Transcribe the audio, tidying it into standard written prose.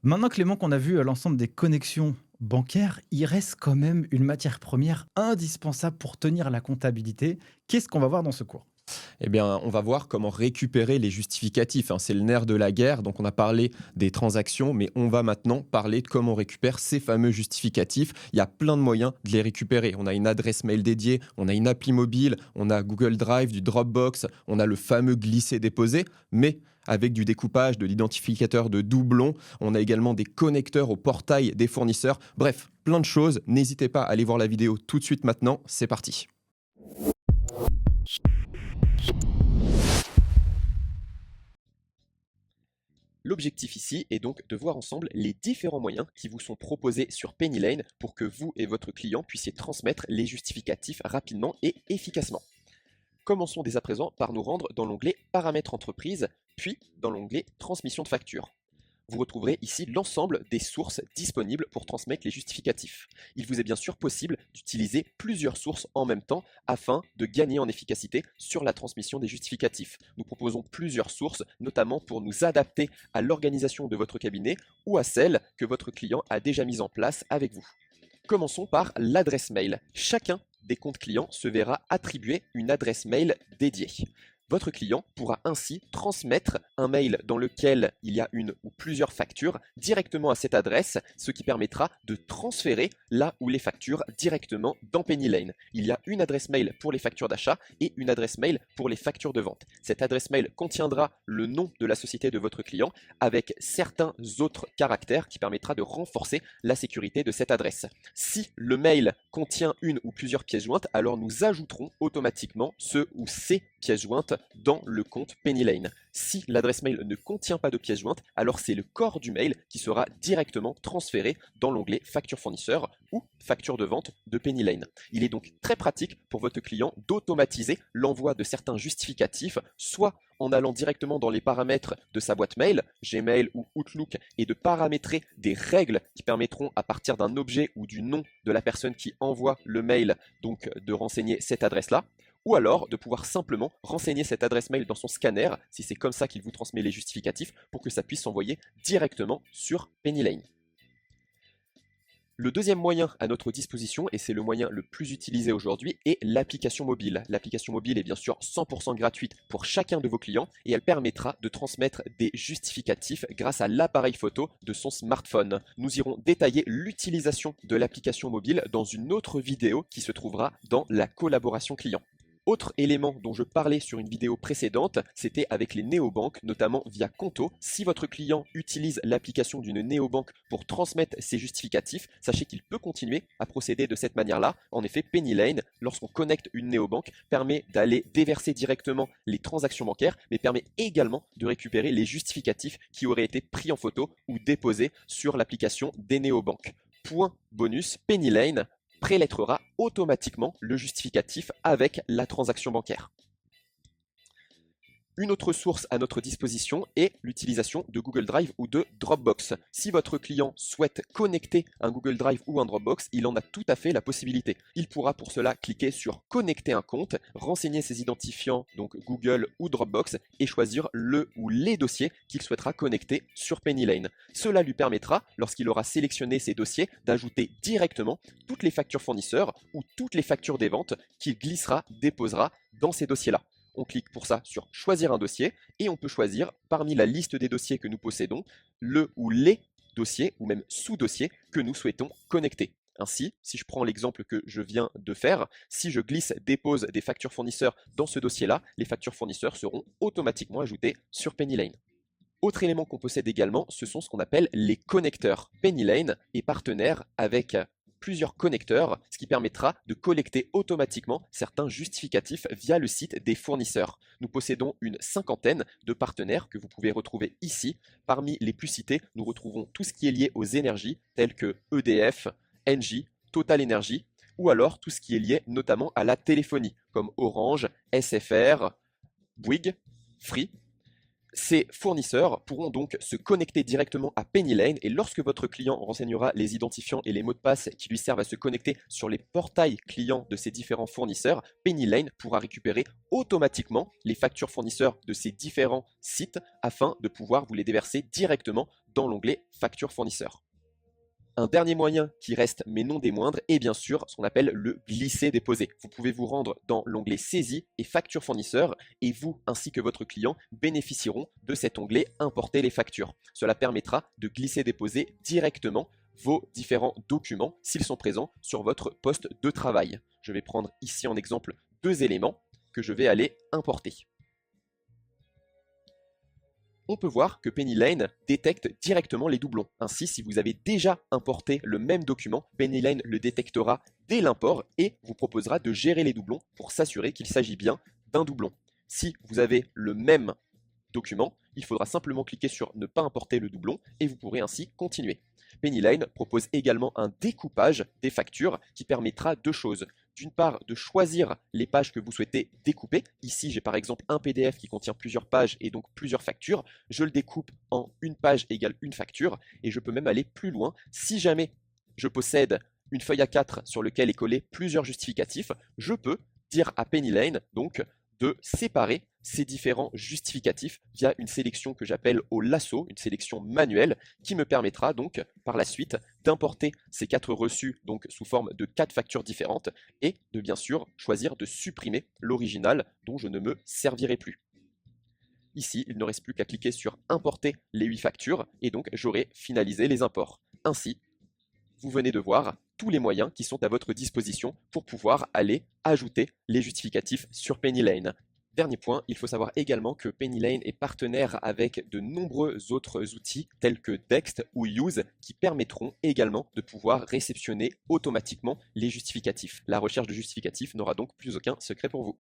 Maintenant, Clément, qu'on a vu l'ensemble des connexions bancaires, il reste quand même une matière première indispensable pour tenir la comptabilité. Qu'est-ce qu'on va voir dans ce cours? Eh bien, on va voir comment récupérer les justificatifs, hein. C'est le nerf de la guerre. Donc, on a parlé des transactions, mais on va maintenant parler de comment on récupère ces fameux justificatifs. Il y a plein de moyens de les récupérer. On a une adresse mail dédiée, on a une appli mobile, on a Google Drive, du Dropbox, on a le fameux glisser-déposer, mais avec du découpage, de l'identificateur de doublons. On a également des connecteurs au portail des fournisseurs. Bref, plein de choses. N'hésitez pas à aller voir la vidéo tout de suite maintenant. C'est parti. L'objectif ici est donc de voir ensemble les différents moyens qui vous sont proposés sur Pennylane pour que vous et votre client puissiez transmettre les justificatifs rapidement et efficacement. Commençons dès à présent par nous rendre dans l'onglet Paramètres entreprise, puis dans l'onglet Transmission de facture. Vous retrouverez ici l'ensemble des sources disponibles pour transmettre les justificatifs. Il vous est bien sûr possible d'utiliser plusieurs sources en même temps afin de gagner en efficacité sur la transmission des justificatifs. Nous proposons plusieurs sources, notamment pour nous adapter à l'organisation de votre cabinet ou à celle que votre client a déjà mise en place avec vous. Commençons par l'adresse mail. Chacun des comptes clients se verra attribuer une adresse mail dédiée. Votre client pourra ainsi transmettre un mail dans lequel il y a une ou plusieurs factures directement à cette adresse, ce qui permettra de transférer là où les factures directement dans Pennylane. Il y a une adresse mail pour les factures d'achat et une adresse mail pour les factures de vente. Cette adresse mail contiendra le nom de la société de votre client avec certains autres caractères qui permettra de renforcer la sécurité de cette adresse. Si le mail contient une ou plusieurs pièces jointes, alors nous ajouterons automatiquement ce ou ces pièces jointes dans le compte Pennylane. Si l'adresse mail ne contient pas de pièces jointes, alors c'est le corps du mail qui sera directement transféré dans l'onglet facture fournisseur ou facture de vente de Pennylane. Il est donc très pratique pour votre client d'automatiser l'envoi de certains justificatifs, soit en allant directement dans les paramètres de sa boîte mail, Gmail ou Outlook, et de paramétrer des règles qui permettront à partir d'un objet ou du nom de la personne qui envoie le mail, donc de renseigner cette adresse-là, ou alors de pouvoir simplement renseigner cette adresse mail dans son scanner, si c'est comme ça qu'il vous transmet les justificatifs, pour que ça puisse s'envoyer directement sur Pennylane. Le deuxième moyen à notre disposition, et c'est le moyen le plus utilisé aujourd'hui, est l'application mobile. L'application mobile est bien sûr 100% gratuite pour chacun de vos clients et elle permettra de transmettre des justificatifs grâce à l'appareil photo de son smartphone. Nous irons détailler l'utilisation de l'application mobile dans une autre vidéo qui se trouvera dans la collaboration client. Autre élément dont je parlais sur une vidéo précédente, c'était avec les néobanques, notamment via Conto. Si votre client utilise l'application d'une néobanque pour transmettre ses justificatifs, sachez qu'il peut continuer à procéder de cette manière-là. En effet, Pennylane, lorsqu'on connecte une néobanque, permet d'aller déverser directement les transactions bancaires, mais permet également de récupérer les justificatifs qui auraient été pris en photo ou déposés sur l'application des néobanques. Point bonus, Pennylane prélettrera automatiquement le justificatif avec la transaction bancaire. Une autre source à notre disposition est l'utilisation de Google Drive ou de Dropbox. Si votre client souhaite connecter un Google Drive ou un Dropbox, il en a tout à fait la possibilité. Il pourra pour cela cliquer sur Connecter un compte, renseigner ses identifiants, donc Google ou Dropbox, et choisir le ou les dossiers qu'il souhaitera connecter sur Pennylane. Cela lui permettra, lorsqu'il aura sélectionné ces dossiers, d'ajouter directement toutes les factures fournisseurs ou toutes les factures des ventes qu'il glissera, déposera dans ces dossiers-là. On clique pour ça sur choisir un dossier et on peut choisir parmi la liste des dossiers que nous possédons le ou les dossiers ou même sous-dossiers que nous souhaitons connecter. Ainsi, si je prends l'exemple que je viens de faire, si je glisse dépose des factures fournisseurs dans ce dossier-là, les factures fournisseurs seront automatiquement ajoutées sur Pennylane. Autre élément qu'on possède également, ce sont ce qu'on appelle les connecteurs. Pennylane est partenaire avec plusieurs connecteurs, ce qui permettra de collecter automatiquement certains justificatifs via le site des fournisseurs. Nous possédons une cinquantaine de partenaires que vous pouvez retrouver ici. Parmi les plus cités, nous retrouvons tout ce qui est lié aux énergies, telles que EDF, Engie, Total Energy, ou alors tout ce qui est lié notamment à la téléphonie, comme Orange, SFR, Bouygues, Free. Ces fournisseurs pourront donc se connecter directement à Pennylane et lorsque votre client renseignera les identifiants et les mots de passe qui lui servent à se connecter sur les portails clients de ces différents fournisseurs, Pennylane pourra récupérer automatiquement les factures fournisseurs de ces différents sites afin de pouvoir vous les déverser directement dans l'onglet Facture fournisseur. Un dernier moyen qui reste mais non des moindres est bien sûr ce qu'on appelle le glisser-déposer. Vous pouvez vous rendre dans l'onglet Saisie et Facture fournisseur et vous ainsi que votre client bénéficieront de cet onglet Importer les factures. Cela permettra de glisser-déposer directement vos différents documents s'ils sont présents sur votre poste de travail. Je vais prendre ici en exemple 2 éléments que je vais aller importer. On peut voir que PennyLane détecte directement les doublons. Ainsi, si vous avez déjà importé le même document, PennyLane le détectera dès l'import et vous proposera de gérer les doublons pour s'assurer qu'il s'agit bien d'un doublon. Si vous avez le même document, il faudra simplement cliquer sur ne pas importer le doublon et vous pourrez ainsi continuer. PennyLane propose également un découpage des factures qui permettra 2 choses. D'une part, de choisir les pages que vous souhaitez découper. Ici, j'ai par exemple un PDF qui contient plusieurs pages et donc plusieurs factures. Je le découpe en une page égale une facture et je peux même aller plus loin. Si jamais je possède une feuille A4 sur laquelle est collé plusieurs justificatifs, je peux dire à PennyLane donc de séparer ces différents justificatifs via une sélection que j'appelle au lasso, une sélection manuelle qui me permettra donc par la suite d'importer ces 4 reçus donc sous forme de 4 factures différentes et de bien sûr choisir de supprimer l'original dont je ne me servirai plus. Ici, il ne reste plus qu'à cliquer sur importer les 8 factures et donc j'aurai finalisé les imports. Ainsi, vous venez de voir tous les moyens qui sont à votre disposition pour pouvoir aller ajouter les justificatifs sur PennyLane. Dernier point, il faut savoir également que PennyLane est partenaire avec de nombreux autres outils tels que Dext ou Use qui permettront également de pouvoir réceptionner automatiquement les justificatifs. La recherche de justificatifs n'aura donc plus aucun secret pour vous.